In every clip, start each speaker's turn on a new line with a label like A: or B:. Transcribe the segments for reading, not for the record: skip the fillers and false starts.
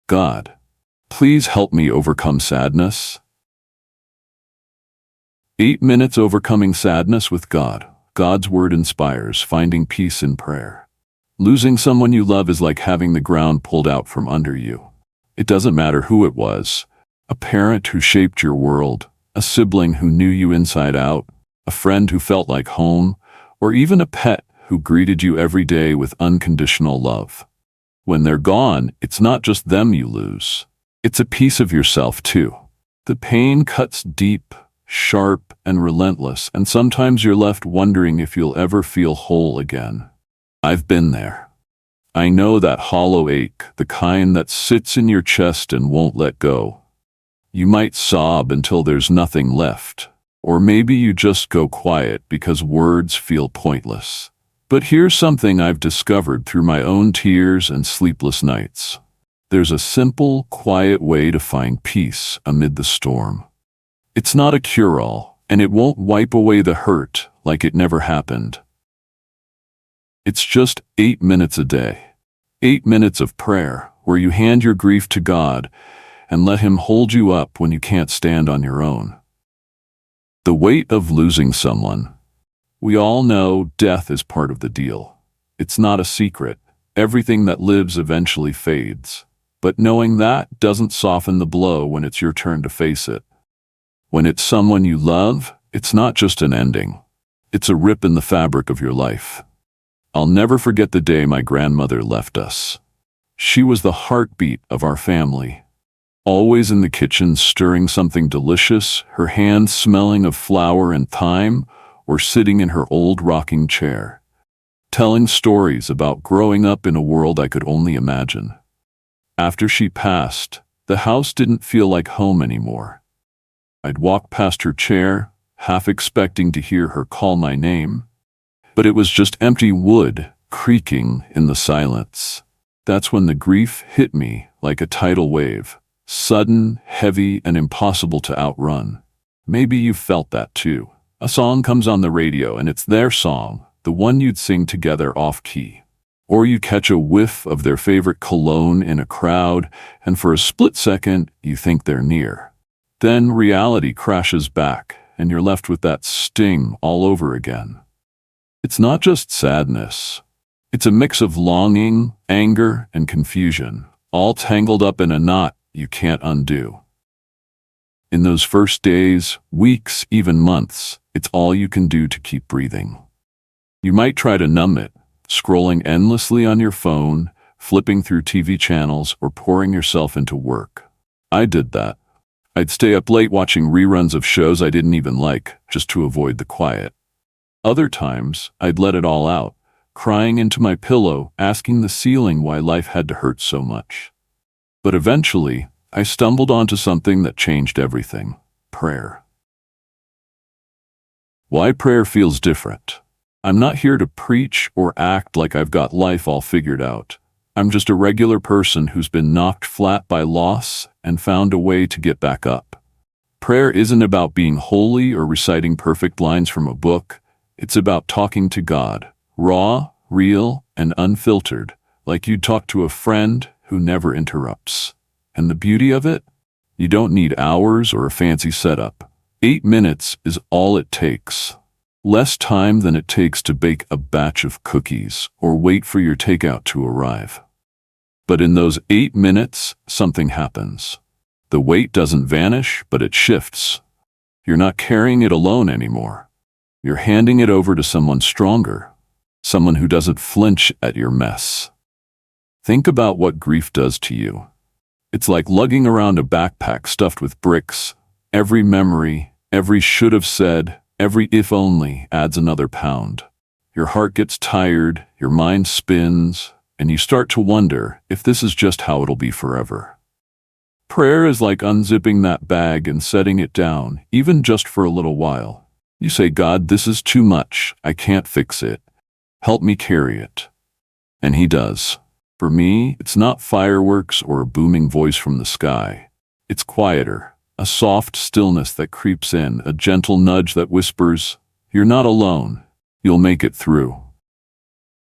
A: God, please help me overcome sadness. 8 minutes overcoming sadness with God. God's word inspires, finding peace in prayer. Losing someone you love is like having the ground pulled out from under you. It doesn't matter who it was. A parent who shaped your world, a sibling who knew you inside out, a friend who felt like home, or even a pet who greeted you every day with unconditional love. When they're gone, it's not just them you lose. It's a piece of yourself too. The pain cuts deep, sharp, and relentless, and sometimes you're left wondering if you'll ever feel whole again. I've been there. I know that hollow ache, the kind that sits in your chest and won't let go. You might sob until there's nothing left, or maybe you just go quiet because words feel pointless. But here's something I've discovered through my own tears and sleepless nights. There's a simple, quiet way to find peace amid the storm. It's not a cure-all, and it won't wipe away the hurt like it never happened. It's just 8 minutes a day. 8 minutes of prayer, where you hand your grief to God and let Him hold you up when you can't stand on your own. The weight of losing someone. We all know death is part of the deal. It's not a secret. Everything that lives eventually fades. But knowing that doesn't soften the blow when it's your turn to face it. When it's someone you love, it's not just an ending. It's a rip in the fabric of your life. I'll never forget the day my grandmother left us. She was the heartbeat of our family. Always in the kitchen stirring something delicious, her hands smelling of flour and thyme, or sitting in her old rocking chair, telling stories about growing up in a world I could only imagine. After she passed, the house didn't feel like home anymore. I'd walk past her chair, half expecting to hear her call my name, but it was just empty wood creaking in the silence. That's when the grief hit me like a tidal wave, sudden, heavy, and impossible to outrun. Maybe you felt that too. A song comes on the radio and it's their song, the one you'd sing together off-key. Or you catch a whiff of their favorite cologne in a crowd, and for a split second, you think they're near. Then reality crashes back, and you're left with that sting all over again. It's not just sadness. It's a mix of longing, anger, and confusion, all tangled up in a knot you can't undo. In those first days, weeks, even months, it's all you can do to keep breathing. You might try to numb it, scrolling endlessly on your phone, flipping through TV channels, or pouring yourself into work. I did that. I'd stay up late watching reruns of shows I didn't even like, just to avoid the quiet. Other times, I'd let it all out, crying into my pillow, asking the ceiling why life had to hurt so much. But eventually, I stumbled onto something that changed everything: prayer. Why prayer feels different. I'm not here to preach or act like I've got life all figured out. I'm just a regular person who's been knocked flat by loss and found a way to get back up. Prayer isn't about being holy or reciting perfect lines from a book. It's about talking to God, raw, real, and unfiltered, like you'd talk to a friend who never interrupts. And the beauty of it? You don't need hours or a fancy setup. 8 minutes is all it takes. Less time than it takes to bake a batch of cookies or wait for your takeout to arrive. But in those 8 minutes, something happens. The weight doesn't vanish, but it shifts. You're not carrying it alone anymore. You're handing it over to someone stronger, someone who doesn't flinch at your mess. Think about what grief does to you. It's like lugging around a backpack stuffed with bricks. Every memory, every should have said, every if only adds another pound. Your heart gets tired, your mind spins, and you start to wonder if this is just how it'll be forever. Prayer is like unzipping that bag and setting it down, even just for a little while. You say, God, this is too much. I can't fix it. Help me carry it. And He does. For me, it's not fireworks or a booming voice from the sky. It's quieter, a soft stillness that creeps in, a gentle nudge that whispers, you're not alone. You'll make it through.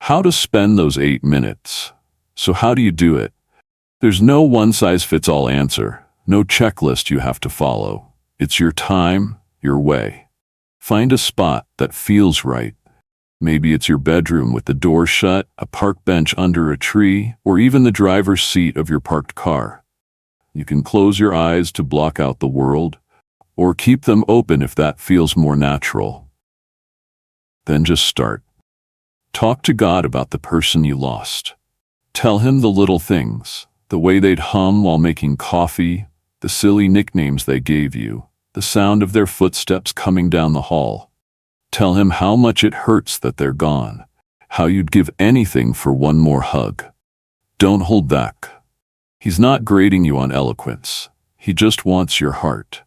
A: How to spend those 8 minutes. So how do you do it? There's no one-size-fits-all answer, no checklist you have to follow. It's your time, your way. Find a spot that feels right. Maybe it's your bedroom with the door shut, a park bench under a tree, or even the driver's seat of your parked car. You can close your eyes to block out the world, or keep them open if that feels more natural. Then just start. Talk to God about the person you lost. Tell him the little things, the way they'd hum while making coffee, the silly nicknames they gave you, the sound of their footsteps coming down the hall. Tell him how much it hurts that they're gone, how you'd give anything for one more hug. Don't hold back. He's not grading you on eloquence. He just wants your heart.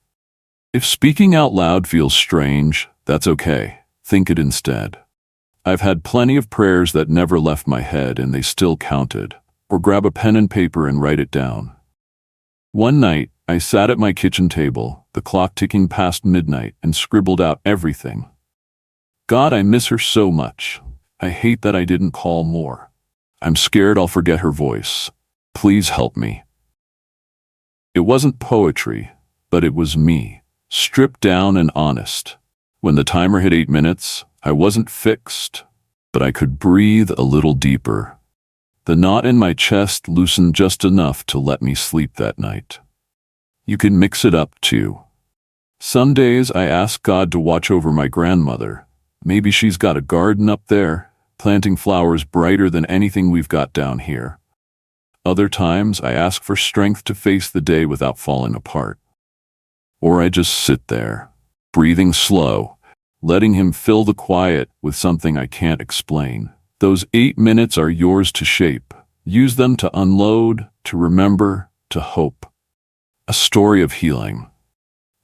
A: If speaking out loud feels strange, that's okay. Think it instead. I've had plenty of prayers that never left my head and they still counted. Or grab a pen and paper and write it down. One night, I sat at my kitchen table, the clock ticking past midnight, and scribbled out everything. God, I miss her so much. I hate that I didn't call more. I'm scared I'll forget her voice. Please help me. It wasn't poetry, but it was me, stripped down and honest. When the timer hit 8 minutes, I wasn't fixed, but I could breathe a little deeper. The knot in my chest loosened just enough to let me sleep that night. You can mix it up too. Some days I ask God to watch over my grandmother. Maybe she's got a garden up there, planting flowers brighter than anything we've got down here. Other times I ask for strength to face the day without falling apart. Or I just sit there, breathing slow, letting him fill the quiet with something I can't explain. Those 8 minutes are yours to shape. Use them to unload, to remember, to hope. A story of healing.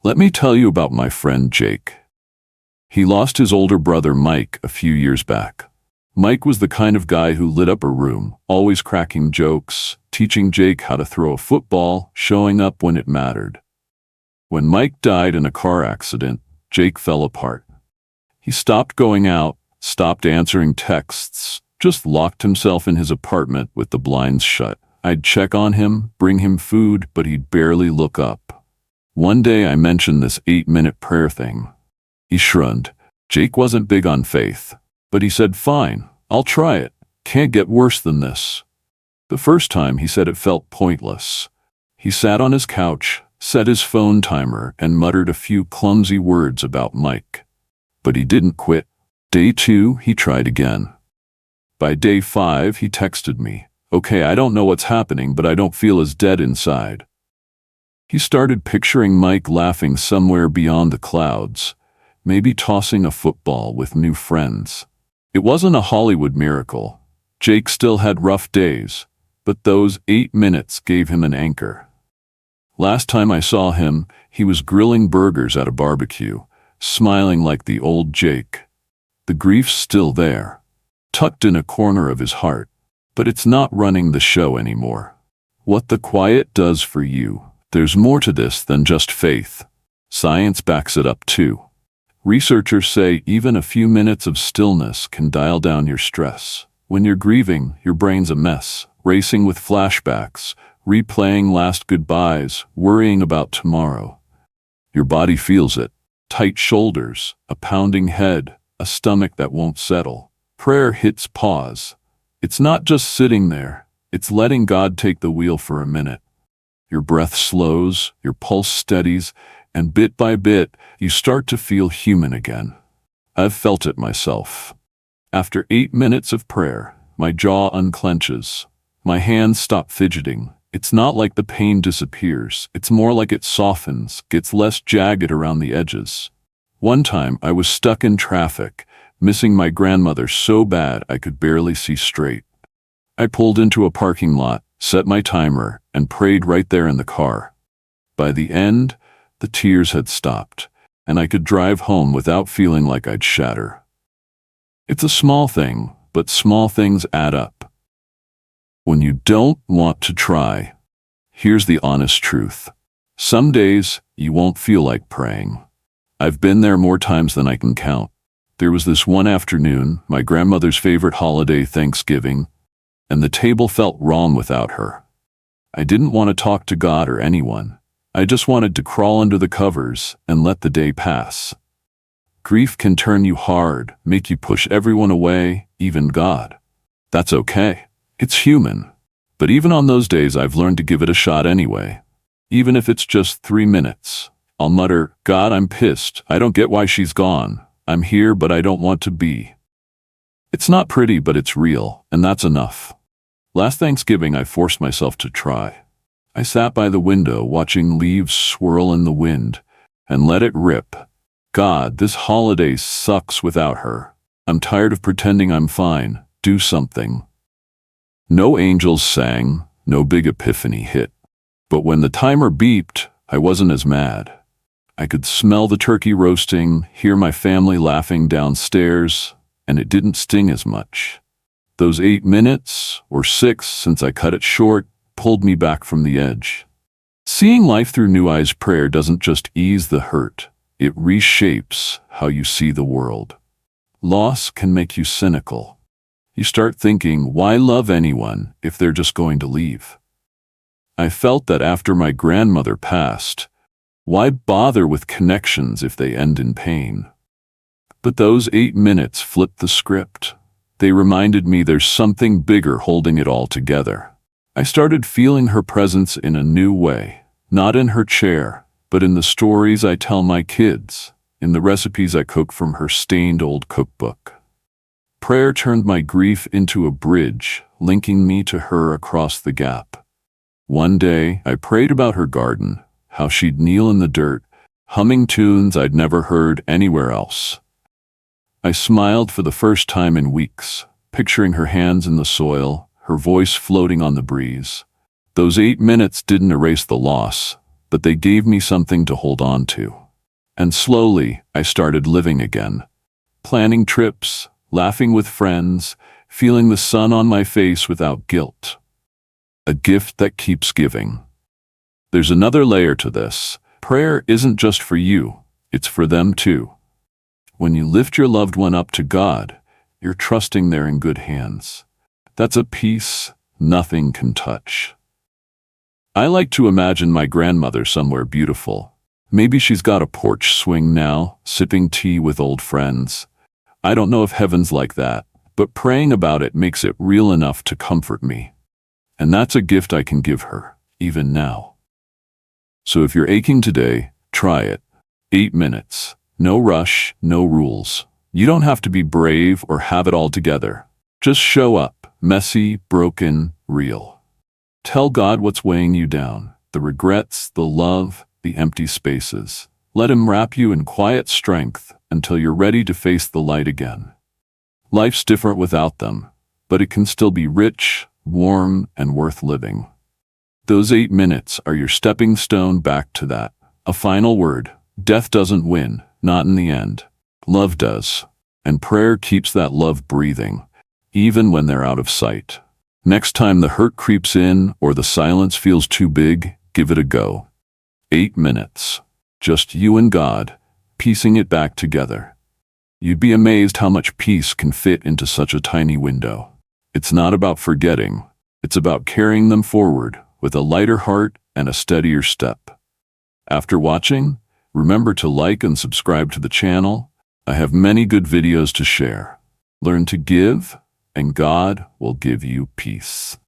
A: Let me tell you about my friend Jake. He lost his older brother Mike a few years back. Mike was the kind of guy who lit up a room, always cracking jokes, teaching Jake how to throw a football, showing up when it mattered. When Mike died in a car accident, Jake fell apart. He stopped going out, stopped answering texts, just locked himself in his apartment with the blinds shut. I'd check on him, bring him food, but he'd barely look up. One day I mentioned this 8-minute prayer thing. He shrugged. Jake wasn't big on faith, but he said, "Fine, I'll try it. Can't get worse than this." The first time he said it felt pointless. He sat on his couch, set his phone timer, and muttered a few clumsy words about Mike. But he didn't quit. Day 2, he tried again. By day 5, he texted me, "Okay, I don't know what's happening, but I don't feel as dead inside." He started picturing Mike laughing somewhere beyond the clouds, maybe tossing a football with new friends. It wasn't a Hollywood miracle. Jake still had rough days, but those 8 minutes gave him an anchor. Last time I saw him, he was grilling burgers at a barbecue, smiling like the old Jake. The grief's still there, tucked in a corner of his heart, but it's not running the show anymore. What the quiet does for you, there's more to this than just faith. Science backs it up too. Researchers say even a few minutes of stillness can dial down your stress. When you're grieving, your brain's a mess, racing with flashbacks, replaying last goodbyes, worrying about tomorrow. Your body feels it. Tight shoulders, a pounding head, a stomach that won't settle. Prayer hits pause. It's not just sitting there, it's letting God take the wheel for a minute. Your breath slows, your pulse steadies, and bit by bit, you start to feel human again. I've felt it myself. After 8 minutes of prayer, my jaw unclenches. My hands stop fidgeting. It's not like the pain disappears. It's more like it softens, gets less jagged around the edges. One time, I was stuck in traffic, missing my grandmother so bad I could barely see straight. I pulled into a parking lot, set my timer, and prayed right there in the car. By the end, the tears had stopped, and I could drive home without feeling like I'd shatter. It's a small thing, but small things add up. When you don't want to try, here's the honest truth. Some days, you won't feel like praying. I've been there more times than I can count. There was this one afternoon, my grandmother's favorite holiday, Thanksgiving, and the table felt wrong without her. I didn't want to talk to God or anyone. I just wanted to crawl under the covers and let the day pass. Grief can turn you hard, make you push everyone away, even God. That's okay. It's human. But even on those days, I've learned to give it a shot anyway. Even if it's just 3 minutes. I'll mutter, God, I'm pissed. I don't get why she's gone. I'm here, but I don't want to be. It's not pretty, but it's real, and that's enough. Last Thanksgiving, I forced myself to try. I sat by the window watching leaves swirl in the wind and let it rip. God, this holiday sucks without her. I'm tired of pretending I'm fine. Do something. No angels sang, no big epiphany hit. But when the timer beeped, I wasn't as mad. I could smell the turkey roasting, hear my family laughing downstairs, and it didn't sting as much. Those 8 minutes, or 6 since I cut it short, pulled me back from the edge. Seeing life through new eyes prayer doesn't just ease the hurt, it reshapes how you see the world. Loss can make you cynical. You start thinking, why love anyone if they're just going to leave? I felt that after my grandmother passed. Why bother with connections if they end in pain? But those 8 minutes flipped the script. They reminded me there's something bigger holding it all together. I started feeling her presence in a new way, not in her chair, but in the stories I tell my kids, in the recipes I cook from her stained old cookbook. Prayer turned my grief into a bridge, linking me to her across the gap. One day, I prayed about her garden, how she'd kneel in the dirt, humming tunes I'd never heard anywhere else. I smiled for the first time in weeks, picturing her hands in the soil, her voice floating on the breeze. Those 8 minutes didn't erase the loss, but they gave me something to hold on to. And slowly, I started living again, planning trips, laughing with friends, feeling the sun on my face without guilt. A gift that keeps giving. There's another layer to this. Prayer isn't just for you, it's for them too. When you lift your loved one up to God, you're trusting they're in good hands. That's a peace nothing can touch. I like to imagine my grandmother somewhere beautiful. Maybe she's got a porch swing now, sipping tea with old friends. I don't know if heaven's like that, but praying about it makes it real enough to comfort me. And that's a gift I can give her, even now. So if you're aching today, try it. 8 minutes. No rush, no rules. You don't have to be brave or have it all together. Just show up, messy, broken, real. Tell God what's weighing you down, the regrets, the love, the empty spaces. Let Him wrap you in quiet strength until you're ready to face the light again. Life's different without them, but it can still be rich, warm, and worth living. Those 8 minutes are your stepping stone back to that. A final word. Death doesn't win, not in the end. Love does. And prayer keeps that love breathing, even when they're out of sight. Next time the hurt creeps in or the silence feels too big, give it a go. 8 minutes. Just you and God, piecing it back together. You'd be amazed how much peace can fit into such a tiny window. It's not about forgetting. It's about carrying them forward with a lighter heart and a steadier step. After watching, remember to like and subscribe to the channel. I have many good videos to share. Learn to give, and God will give you peace.